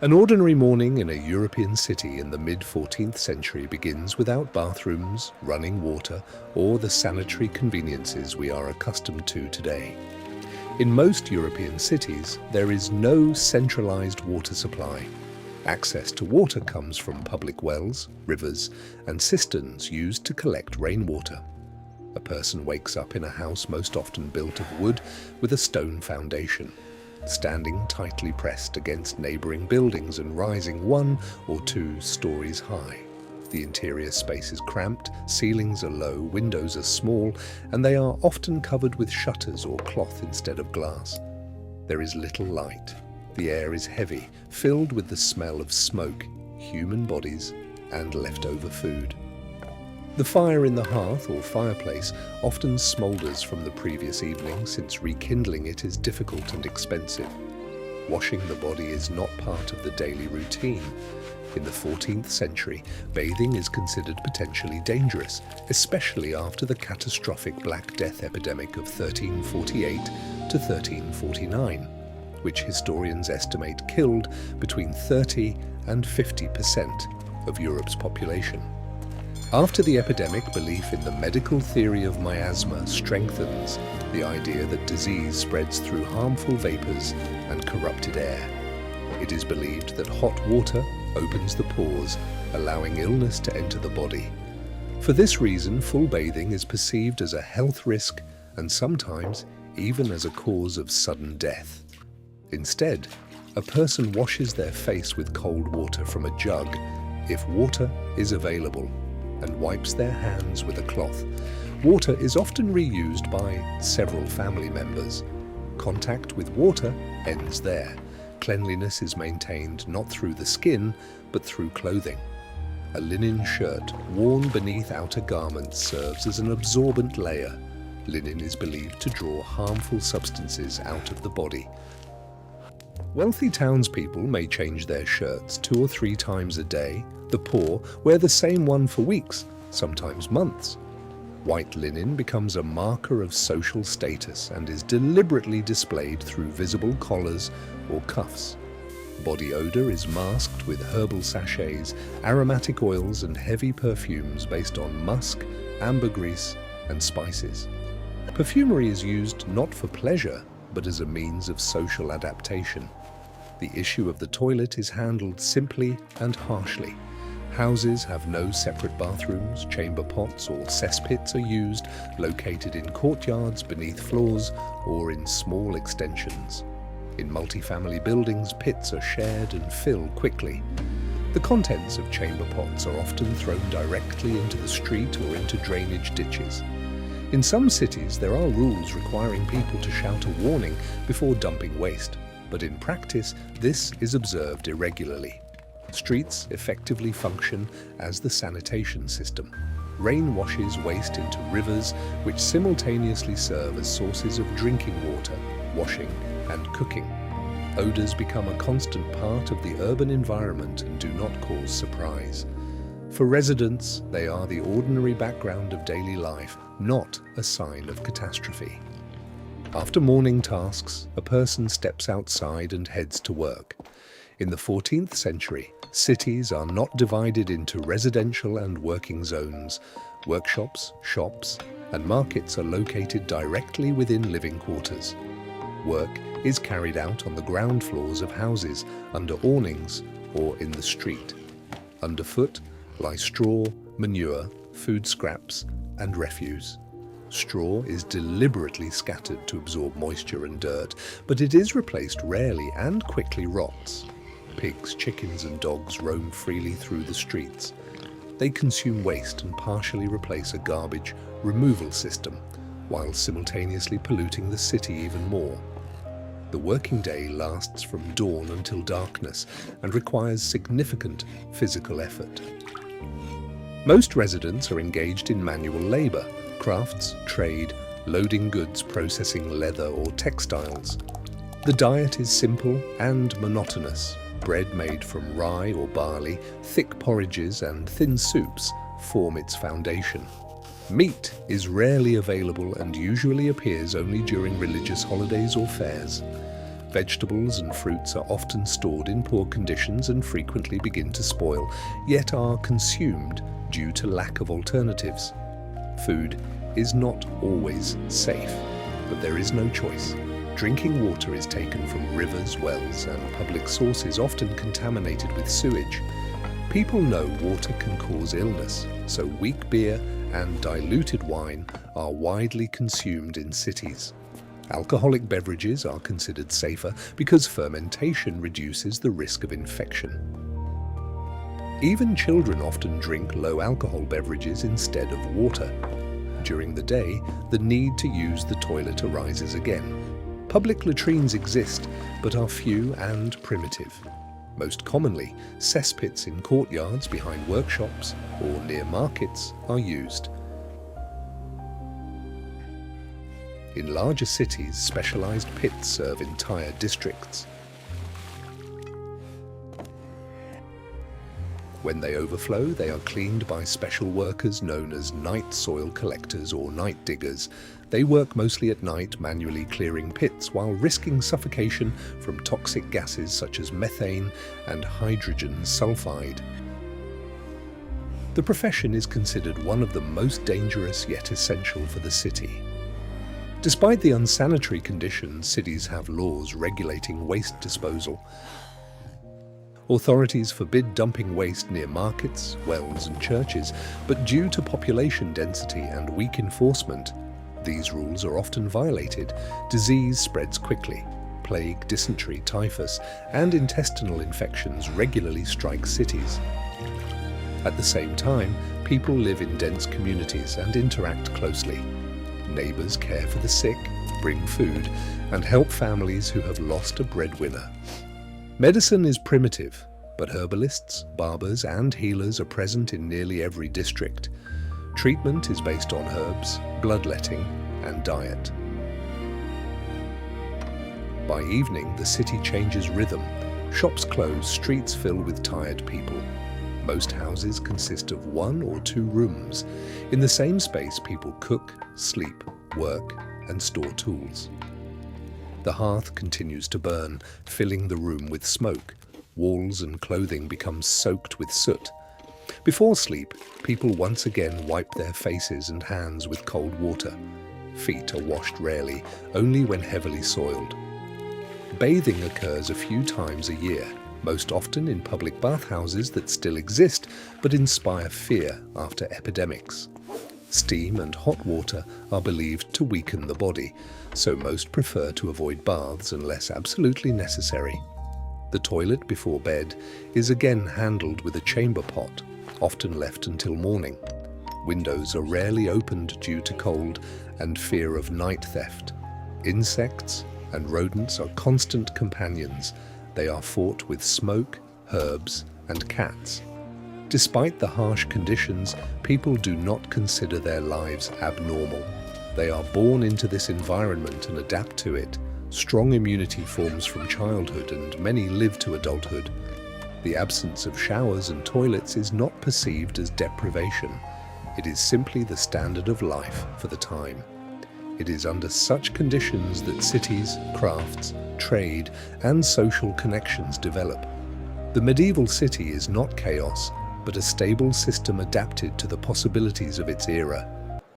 An ordinary morning in a European city in the mid-14th century begins without bathrooms, running water, or the sanitary conveniences we are accustomed to today. In most European cities, there is no centralized water supply. Access to water comes from public wells, rivers, and cisterns used to collect rainwater. A person wakes up in a house most often built of wood with a stone foundation, standing tightly pressed against neighboring buildings and rising 1 or 2 stories high. The interior space is cramped, ceilings are low, windows are small, and they are often covered with shutters or cloth instead of glass. There is little light. The air is heavy, filled with the smell of smoke, human bodies, and leftover food. The fire in the hearth or fireplace often smoulders from the previous evening, since rekindling it is difficult and expensive. Washing the body is not part of the daily routine. In the 14th century, bathing is considered potentially dangerous, especially after the catastrophic Black Death epidemic of 1348 to 1349, which historians estimate killed between 30 and 50% of Europe's population. After the epidemic, belief in the medical theory of miasma strengthens the idea that disease spreads through harmful vapors and corrupted air. It is believed that hot water opens the pores, allowing illness to enter the body. For this reason, full bathing is perceived as a health risk and sometimes even as a cause of sudden death. Instead, a person washes their face with cold water from a jug, if water is available, and wipes their hands with a cloth. Water is often reused by several family members. Contact with water ends there. Cleanliness is maintained not through the skin, but through clothing. A linen shirt worn beneath outer garments serves as an absorbent layer. Linen is believed to draw harmful substances out of the body. Wealthy townspeople may change their shirts 2 or 3 times a day. The poor wear the same one for weeks, sometimes months. White linen becomes a marker of social status and is deliberately displayed through visible collars or cuffs. Body odor is masked with herbal sachets, aromatic oils, and heavy perfumes based on musk, ambergris, and spices. Perfumery is used not for pleasure, but as a means of social adaptation. The issue of the toilet is handled simply and harshly. Houses have no separate bathrooms, chamber pots or cesspits are used, located in courtyards, beneath floors, or in small extensions. In multifamily buildings, pits are shared and fill quickly. The contents of chamber pots are often thrown directly into the street or into drainage ditches. In some cities, there are rules requiring people to shout a warning before dumping waste, but in practice, this is observed irregularly. Streets effectively function as the sanitation system. Rain washes waste into rivers, which simultaneously serve as sources of drinking water, washing, and cooking. Odors become a constant part of the urban environment and do not cause surprise. For residents, they are the ordinary background of daily life, not a sign of catastrophe. After morning tasks, a person steps outside and heads to work. In the 14th century, cities are not divided into residential and working zones. Workshops, shops, and markets are located directly within living quarters. Work is carried out on the ground floors of houses, under awnings, or in the street. Underfoot lie straw, manure, food scraps, and refuse. Straw is deliberately scattered to absorb moisture and dirt, but it is replaced rarely and quickly rots. Pigs, chickens, and dogs roam freely through the streets. They consume waste and partially replace a garbage removal system, while simultaneously polluting the city even more. The working day lasts from dawn until darkness and requires significant physical effort. Most residents are engaged in manual labor, crafts, trade, loading goods, processing leather or textiles. The diet is simple and monotonous. Bread made from rye or barley, thick porridges and thin soups form its foundation. Meat is rarely available and usually appears only during religious holidays or fairs. Vegetables and fruits are often stored in poor conditions and frequently begin to spoil, yet are consumed due to lack of alternatives. Food is not always safe, but there is no choice. Drinking water is taken from rivers, wells, and public sources, often contaminated with sewage. People know water can cause illness, so weak beer and diluted wine are widely consumed in cities. Alcoholic beverages are considered safer because fermentation reduces the risk of infection. Even children often drink low-alcohol beverages instead of water. During the day, the need to use the toilet arises again. Public latrines exist, but are few and primitive. Most commonly, cesspits in courtyards behind workshops or near markets are used. In larger cities, specialized pits serve entire districts. When they overflow, they are cleaned by special workers known as night soil collectors or night diggers. They work mostly at night, manually clearing pits while risking suffocation from toxic gases such as methane and hydrogen sulfide. The profession is considered one of the most dangerous yet essential for the city. Despite the unsanitary conditions, cities have laws regulating waste disposal. Authorities forbid dumping waste near markets, wells and churches, but due to population density and weak enforcement, these rules are often violated. Disease spreads quickly. Plague, dysentery, typhus, and intestinal infections regularly strike cities. At the same time, people live in dense communities and interact closely. Neighbors care for the sick, bring food, and help families who have lost a breadwinner. Medicine is primitive, but herbalists, barbers, and healers are present in nearly every district. Treatment is based on herbs, bloodletting, and diet. By evening, the city changes rhythm. Shops close, streets fill with tired people. Most houses consist of 1 or 2 rooms. In the same space, people cook, sleep, work, and store tools. The hearth continues to burn, filling the room with smoke. Walls and clothing become soaked with soot. Before sleep, people once again wipe their faces and hands with cold water. Feet are washed rarely, only when heavily soiled. Bathing occurs a few times a year, most often in public bathhouses that still exist but inspire fear after epidemics. Steam and hot water are believed to weaken the body, so most prefer to avoid baths unless absolutely necessary. The toilet before bed is again handled with a chamber pot, often left until morning. Windows are rarely opened due to cold and fear of night theft. Insects and rodents are constant companions. They are fought with smoke, herbs, and cats. Despite the harsh conditions, people do not consider their lives abnormal. They are born into this environment and adapt to it. Strong immunity forms from childhood, and many live to adulthood. The absence of showers and toilets is not perceived as deprivation. It is simply the standard of life for the time. It is under such conditions that cities, crafts, trade, and social connections develop. The medieval city is not chaos, but a stable system adapted to the possibilities of its era.